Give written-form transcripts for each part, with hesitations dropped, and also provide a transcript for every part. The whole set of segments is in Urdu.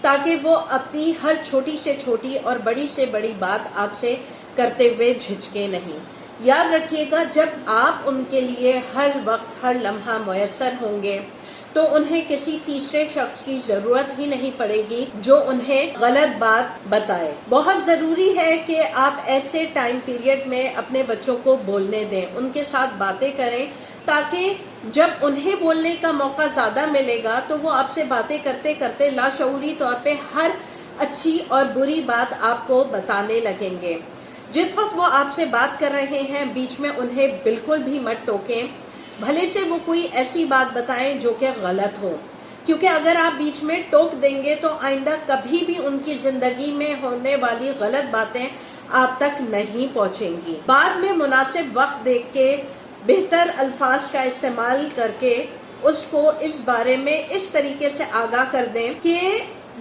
تاکہ وہ اپنی ہر چھوٹی سے چھوٹی اور بڑی سے بڑی بات آپ سے کرتے ہوئے جھجکے نہیں۔ یاد رکھیے گا، جب آپ ان کے لیے ہر وقت ہر لمحہ میسر ہوں گے تو انہیں کسی تیسرے شخص کی ضرورت ہی نہیں پڑے گی جو انہیں غلط بات بتائے۔ بہت ضروری ہے کہ آپ ایسے ٹائم پیریڈ میں اپنے بچوں کو بولنے دیں، ان کے ساتھ باتیں کریں، تاکہ جب انہیں بولنے کا موقع زیادہ ملے گا تو وہ آپ سے باتیں کرتے کرتے لاشعوری طور پہ ہر اچھی اور بری بات آپ کو بتانے لگیں گے۔ جس وقت وہ آپ سے بات کر رہے ہیں بیچ میں انہیں بالکل بھی مت ٹوکیں، بھلے سے وہ کوئی ایسی بات بتائیں جو کہ غلط ہو، کیونکہ اگر آپ بیچ میں ٹوک دیں گے تو آئندہ کبھی بھی ان کی زندگی میں ہونے والی غلط باتیں آپ تک نہیں پہنچیں گی۔ بعد میں مناسب وقت دیکھ کے بہتر الفاظ کا استعمال کر کے اس کو اس بارے میں اس طریقے سے آگاہ کر دیں کہ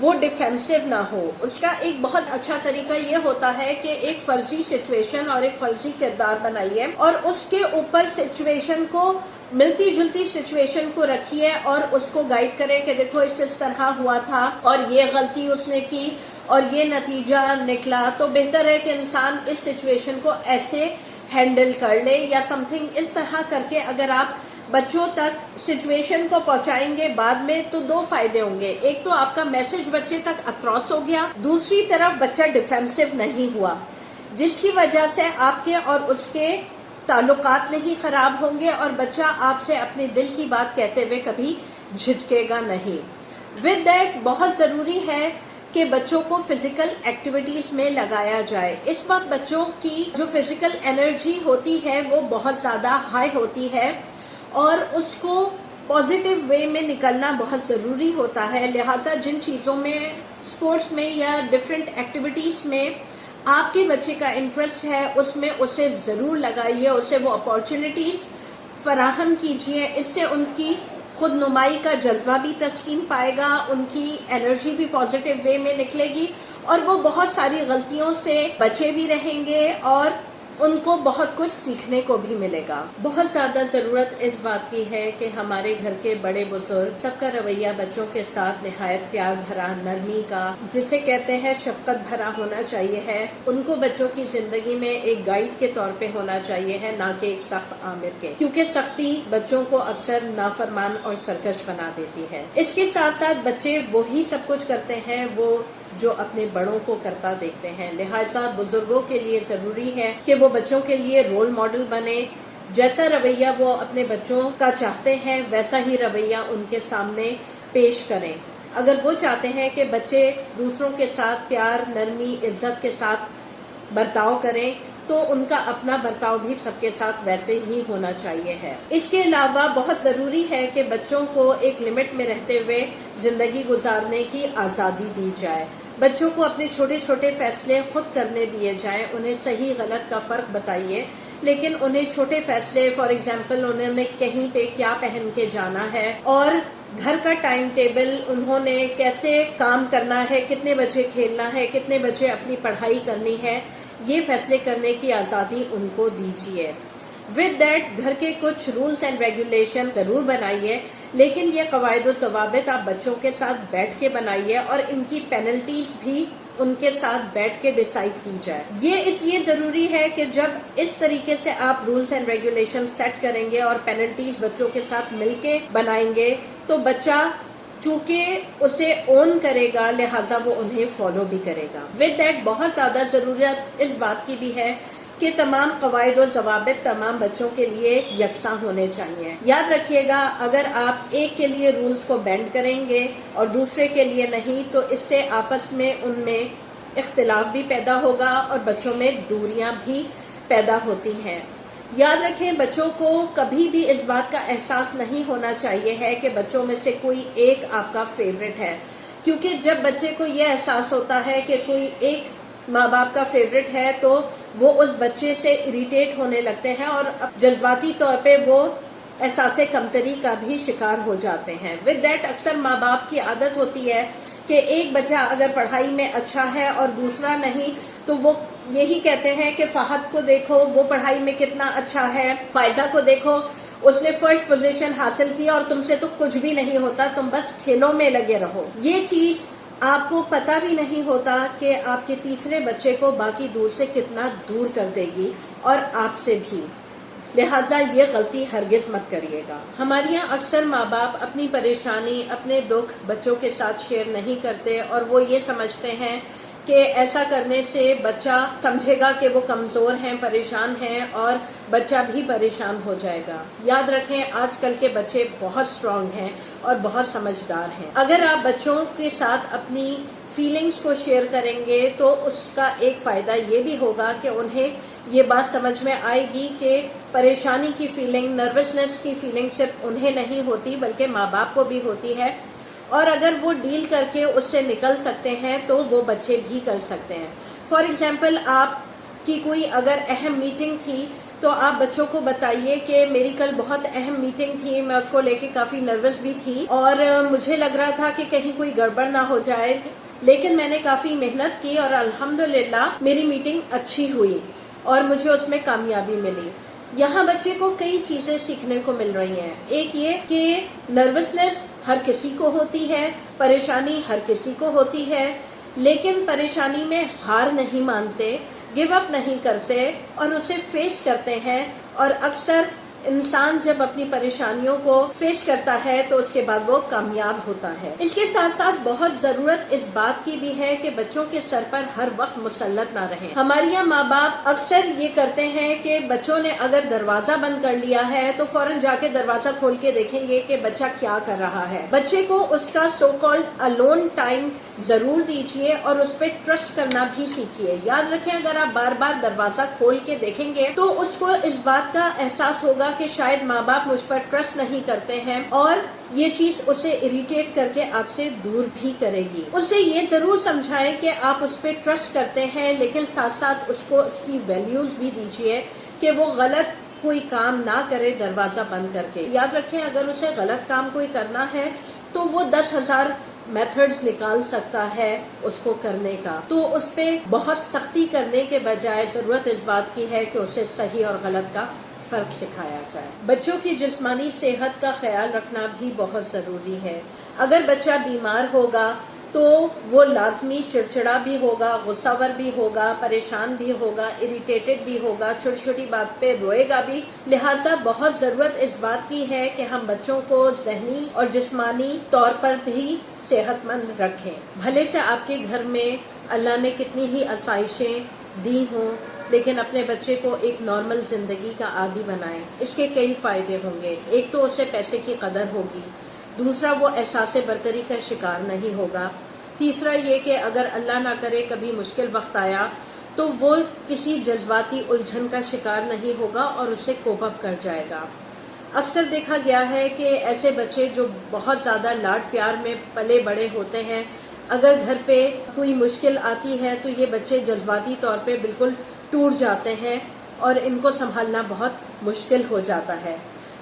وہ ڈیفینسو نہ ہو۔ اس کا ایک بہت اچھا طریقہ یہ ہوتا ہے کہ ایک فرضی سچویشن اور ایک فرضی کردار بنائیے اور اس کے اوپر سچویشن کو، ملتی جلتی سچویشن کو رکھیے اور اس کو گائیڈ کریں کہ دیکھو اس طرح ہوا تھا اور یہ غلطی اس نے کی اور یہ نتیجہ نکلا، تو بہتر ہے کہ انسان اس سچویشن کو ایسے ہینڈل کر لے یا سم تھنگ اس طرح کر کے اگر آپ بچوں تک سچویشن کو پہنچائیں گے بعد میں تو دو فائدے ہوں گے۔ ایک تو آپ کا میسج بچے تک اکراس ہو گیا، دوسری طرف بچہ ڈیفینسو نہیں ہوا، جس کی وجہ سے آپ کے اور اس کے تعلقات نہیں خراب ہوں گے اور بچہ آپ سے اپنے دل کی بات کہتے ہوئے کبھی جھجکے گا نہیں۔ ود دیٹ بہت ضروری ہے کہ بچوں کو فزیکل ایکٹیویٹیز میں لگایا جائے۔ اس وقت بچوں کی جو فزیکل انرجی ہوتی ہے وہ بہت زیادہ ہائی ہوتی ہے اور اس کو پازیٹیو وے میں نکلنا بہت ضروری ہوتا ہے، لہٰذا جن چیزوں میں اسپورٹس میں یا ڈفرینٹ ایکٹیویٹیز میں آپ کے بچے کا انٹرسٹ ہے اس میں اسے ضرور لگائیے، اسے وہ اپارچونیٹیز فراہم کیجیے۔ اس سے ان کی خود نمائی کا جذبہ بھی تسکین پائے گا، ان کی انرجی بھی پازیٹیو وے میں نکلے گی اور وہ بہت ساری غلطیوں سے بچے بھی رہیں گے اور ان کو بہت کچھ سیکھنے کو بھی ملے گا۔ بہت زیادہ ضرورت اس بات کی ہے کہ ہمارے گھر کے بڑے بزرگ سب کا رویہ بچوں کے ساتھ نہایت پیار بھرا، نرمی کا، جسے کہتے ہیں شفقت بھرا ہونا چاہیے ہے۔ ان کو بچوں کی زندگی میں ایک گائیڈ کے طور پہ ہونا چاہیے ہے، نہ کہ ایک سخت آمر کے، کیونکہ سختی بچوں کو اکثر نافرمان اور سرکش بنا دیتی ہے۔ اس کے ساتھ ساتھ بچے وہی سب کچھ کرتے ہیں وہ جو اپنے بڑوں کو کرتا دیکھتے ہیں، لہٰذا بزرگوں کے لیے ضروری ہے کہ وہ بچوں کے لیے رول ماڈل بنے، جیسا رویہ وہ اپنے بچوں کا چاہتے ہیں ویسا ہی رویہ ان کے سامنے پیش کریں۔ اگر وہ چاہتے ہیں کہ بچے دوسروں کے ساتھ پیار، نرمی، عزت کے ساتھ برتاؤ کریں تو ان کا اپنا برتاؤ بھی سب کے ساتھ ویسے ہی ہونا چاہیے ہے۔ اس کے علاوہ بہت ضروری ہے کہ بچوں کو ایک لمٹ میں رہتے ہوئے زندگی گزارنے کی آزادی دی جائے۔ بچوں کو اپنے چھوٹے چھوٹے فیصلے خود کرنے دیے جائیں، انہیں صحیح غلط کا فرق بتائیے، لیکن انہیں چھوٹے فیصلے، فار ایگزامپل انہوں نے کہیں پہ کیا پہن کے جانا ہے اور گھر کا ٹائم ٹیبل انہوں نے کیسے کام کرنا ہے، کتنے بجے کھیلنا ہے، کتنے بجے اپنی پڑھائی کرنی ہے، یہ فیصلے کرنے کی آزادی ان کو دیجیے۔ ود دیٹ گھر کے کچھ رولز اینڈ ریگولیشن ضرور بنائیے، لیکن یہ قواعد و ضوابط آپ بچوں کے ساتھ بیٹھ کے بنائیے اور ان کی پینلٹیز بھی ان کے ساتھ بیٹھ کے ڈیسائیڈ کی جائے۔ یہ اس لیے ضروری ہے کہ جب اس طریقے سے آپ رولز اینڈ ریگولیشن سیٹ کریں گے اور پینلٹیز بچوں کے ساتھ مل کے بنائیں گے تو بچہ چونکہ اسے اون کرے گا لہٰذا وہ انہیں فالو بھی کرے گا۔ ود دیٹ بہت زیادہ ضرورت اس بات کی بھی ہے کہ تمام قواعد و ضوابط تمام بچوں کے لیے یکساں ہونے چاہیے۔ یاد رکھیے گا، اگر آپ ایک کے لیے رولز کو بینڈ کریں گے اور دوسرے کے لیے نہیں تو اس سے آپس میں ان میں اختلاف بھی پیدا ہوگا اور بچوں میں دوریاں بھی پیدا ہوتی ہیں۔ یاد رکھیں، بچوں کو کبھی بھی اس بات کا احساس نہیں ہونا چاہیے ہے کہ بچوں میں سے کوئی ایک آپ کا فیوریٹ ہے، کیونکہ جب بچے کو یہ احساس ہوتا ہے کہ کوئی ایک ماں باپ کا فیوریٹ ہے تو وہ اس بچے سے اریٹیٹ ہونے لگتے ہیں اور جذباتی طور پہ وہ احساس کمتری کا بھی شکار ہو جاتے ہیں۔ ود دیٹ اکثر ماں باپ کی عادت ہوتی ہے کہ ایک بچہ اگر پڑھائی میں اچھا ہے اور دوسرا نہیں تو وہ یہی کہتے ہیں کہ فہد کو دیکھو وہ پڑھائی میں کتنا اچھا ہے، فائزہ کو دیکھو اس نے فرسٹ پوزیشن حاصل کی اور تم سے تو کچھ بھی نہیں ہوتا، تم بس کھیلوں میں لگے رہو۔ یہ چیز آپ کو پتہ بھی نہیں ہوتا کہ آپ کے تیسرے بچے کو باقی دور سے کتنا دور کر دے گی اور آپ سے بھی. لہٰذا یہ غلطی ہرگز مت کریے گا. ہمارے یہاں اکثر ماں باپ اپنی پریشانی، اپنے دکھ بچوں کے ساتھ شیئر نہیں کرتے، اور وہ یہ سمجھتے ہیں کہ ایسا کرنے سے بچہ سمجھے گا کہ وہ کمزور ہیں، پریشان ہیں، اور بچہ بھی پریشان ہو جائے گا. یاد رکھیں، آج کل کے بچے بہت اسٹرانگ ہیں اور بہت سمجھدار ہیں. اگر آپ بچوں کے ساتھ اپنی فیلنگز کو شیئر کریں گے تو اس کا ایک فائدہ یہ بھی ہوگا کہ انہیں یہ بات سمجھ میں آئے گی کہ پریشانی کی فیلنگ، نروسنس کی فیلنگ صرف انہیں نہیں ہوتی بلکہ ماں باپ کو بھی ہوتی ہے، اور اگر وہ ڈیل کر کے اس سے نکل سکتے ہیں تو وہ بچے بھی کر سکتے ہیں. فار ایگزامپل، آپ کی کوئی اگر اہم میٹنگ تھی تو آپ بچوں کو بتائیے کہ میری کل بہت اہم میٹنگ تھی، میں اس کو لے کے کافی نروس بھی تھی اور مجھے لگ رہا تھا کہ کہیں کوئی گڑبڑ نہ ہو جائے، لیکن میں نے کافی محنت کی اور الحمدللہ میری میٹنگ اچھی ہوئی اور مجھے اس میں کامیابی ملی. یہاں بچے کو کئی چیزیں سیکھنے کو مل رہی ہیں. ایک یہ کہ نروسنس ہر کسی کو ہوتی ہے، پریشانی ہر کسی کو ہوتی ہے، لیکن پریشانی میں ہار نہیں مانتے، گیو اپ نہیں کرتے اور اسے فیس کرتے ہیں. اور اکثر انسان جب اپنی پریشانیوں کو فیس کرتا ہے تو اس کے بعد وہ کامیاب ہوتا ہے. اس کے ساتھ ساتھ بہت ضرورت اس بات کی بھی ہے کہ بچوں کے سر پر ہر وقت مسلط نہ رہیں. ہمارے یہاں ماں باپ اکثر یہ کرتے ہیں کہ بچوں نے اگر دروازہ بند کر لیا ہے تو فوراً جا کے دروازہ کھول کے دیکھیں گے کہ بچہ کیا کر رہا ہے. بچے کو اس کا سو کالڈ الون ٹائم ضرور دیجیے اور اس پہ ٹرسٹ کرنا بھی سیکھیے. یاد رکھیں، اگر آپ بار بار دروازہ کھول کے دیکھیں گے تو اس کو اس بات کا احساس ہوگا کہ شاید ماں باپ مجھ پر ٹرسٹ نہیں کرتے ہیں، اور یہ چیز اسے اریٹیٹ کر کے آپ سے دور بھی کرے گی. اسے یہ ضرور سمجھائیں کہ آپ اس پہ ٹرسٹ کرتے ہیں، لیکن ساتھ ساتھ اس کو اس کی ویلیوز بھی دیجیے کہ وہ غلط کوئی کام نہ کرے دروازہ بند کر کے. یاد رکھیں، اگر اسے غلط کام کوئی کرنا ہے تو وہ 10,000 میتھڈز نکال سکتا ہے اس کو کرنے کا. تو اس پہ بہت سختی کرنے کے بجائے ضرورت اس بات کی ہے کہ اسے صحیح اور غلط کا فرق سکھایا جائے. بچوں کی جسمانی صحت کا خیال رکھنا بھی بہت ضروری ہے. اگر بچہ بیمار ہوگا تو وہ لازمی چڑچڑا بھی ہوگا، غصہ ور بھی ہوگا، پریشان بھی ہوگا، اریٹیٹڈ بھی ہوگا، چھوٹی چھوٹی بات پہ روئے گا بھی. لہٰذا بہت ضرورت اس بات کی ہے کہ ہم بچوں کو ذہنی اور جسمانی طور پر بھی صحت مند رکھیں. بھلے سے آپ کے گھر میں اللہ نے کتنی ہی آسائشیں دی ہوں، لیکن اپنے بچے کو ایک نارمل زندگی کا عادی بنائیں. اس کے کئی فائدے ہوں گے. ایک تو اسے پیسے کی قدر ہوگی، دوسرا وہ احساس برتری کا شکار نہیں ہوگا، تیسرا یہ کہ اگر اللہ نہ کرے کبھی مشکل وقت آیا تو وہ کسی جذباتی الجھن کا شکار نہیں ہوگا اور اسے کوپ اپ کر جائے گا. اکثر دیکھا گیا ہے کہ ایسے بچے جو بہت زیادہ لاڈ پیار میں پلے بڑے ہوتے ہیں، اگر گھر پہ کوئی مشکل آتی ہے تو یہ بچے جذباتی طور پہ بالکل ٹوٹ جاتے ہیں اور ان کو سنبھالنا بہت مشکل ہو جاتا ہے.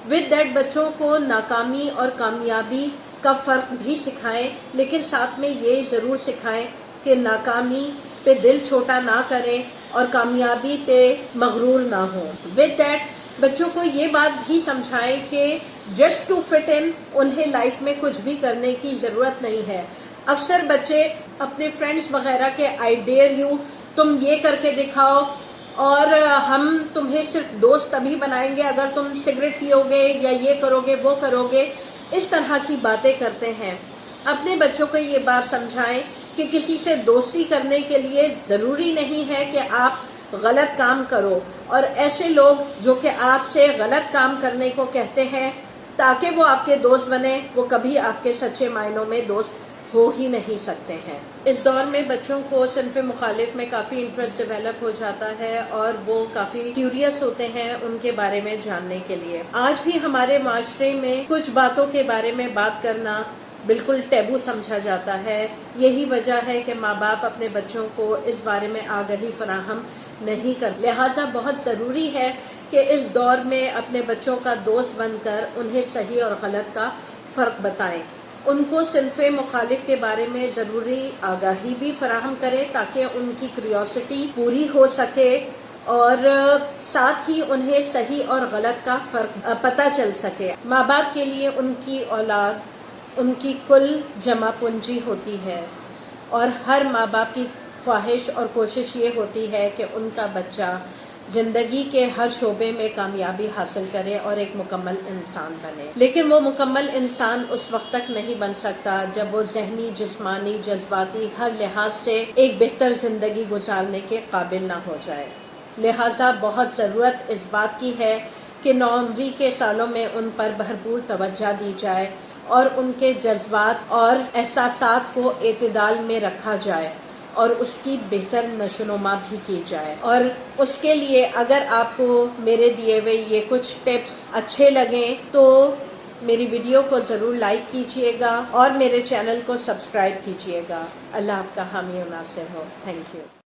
ود دیٹ بچوں کو ناکامی اور کامیابی کا فرق بھی سکھائیں، لیکن ساتھ میں یہ ضرور سکھائیں کہ ناکامی پہ دل چھوٹا نہ کریں اور کامیابی پہ مغرور نہ ہوں. ود دیٹ بچوں کو یہ بات بھی سمجھائیں کہ جسٹ ٹو فٹ ان انہیں لائف میں کچھ بھی کرنے کی ضرورت نہیں ہے. اکثر بچے اپنے فرینڈز وغیرہ کے آئی ڈیئر یو، تم یہ کر کے دکھاؤ اور ہم تمہیں صرف دوست تبھی بنائیں گے اگر تم سگریٹ پیو گے یا یہ کرو گے وہ کرو گے، اس طرح کی باتیں کرتے ہیں. اپنے بچوں کو یہ بات سمجھائیں کہ کسی سے دوستی کرنے کے لیے ضروری نہیں ہے کہ آپ غلط کام کرو، اور ایسے لوگ جو کہ آپ سے غلط کام کرنے کو کہتے ہیں تاکہ وہ آپ کے دوست بنے، وہ کبھی آپ کے سچے معنوں میں دوست ہو ہی نہیں سکتے ہیں. اس دور میں بچوں کو صنف مخالف میں کافی انٹرسٹ ڈیولپ ہو جاتا ہے اور وہ کافی کیوریس ہوتے ہیں ان کے بارے میں جاننے کے لیے. آج بھی ہمارے معاشرے میں کچھ باتوں کے بارے میں بات کرنا بالکل ٹیبو سمجھا جاتا ہے. یہی وجہ ہے کہ ماں باپ اپنے بچوں کو اس بارے میں آگاہی فراہم نہیں کرتے. لہٰذا بہت ضروری ہے کہ اس دور میں اپنے بچوں کا دوست بن کر انہیں صحیح اور غلط کا فرق بتائیں. ان کو صنف مخالف کے بارے میں ضروری آگاہی بھی فراہم کرے تاکہ ان کی کیوریوسٹی پوری ہو سکے اور ساتھ ہی انہیں صحیح اور غلط کا فرق پتہ چل سکے. ماں باپ کے لیے ان کی اولاد ان کی کل جمع پونجی ہوتی ہے. اور ہر ماں باپ کی خواہش اور کوشش یہ ہوتی ہے کہ ان کا بچہ زندگی کے ہر شعبے میں کامیابی حاصل کرے اور ایک مکمل انسان بنے، لیکن وہ مکمل انسان اس وقت تک نہیں بن سکتا جب وہ ذہنی، جسمانی، جذباتی ہر لحاظ سے ایک بہتر زندگی گزارنے کے قابل نہ ہو جائے۔ لہٰذا بہت ضرورت اس بات کی ہے کہ نوعمری کے سالوں میں ان پر بھرپور توجہ دی جائے اور ان کے جذبات اور احساسات کو اعتدال میں رکھا جائے اور اس کی بہتر نشوونما بھی کی جائے۔ اور اس کے لیے اگر آپ کو میرے دیے ہوئے یہ کچھ ٹپس اچھے لگیں تو میری ویڈیو کو ضرور لائک کیجیے گا اور میرے چینل کو سبسکرائب کیجیے گا۔ اللہ آپ کا حامی و ناصر ہو۔ Thank you.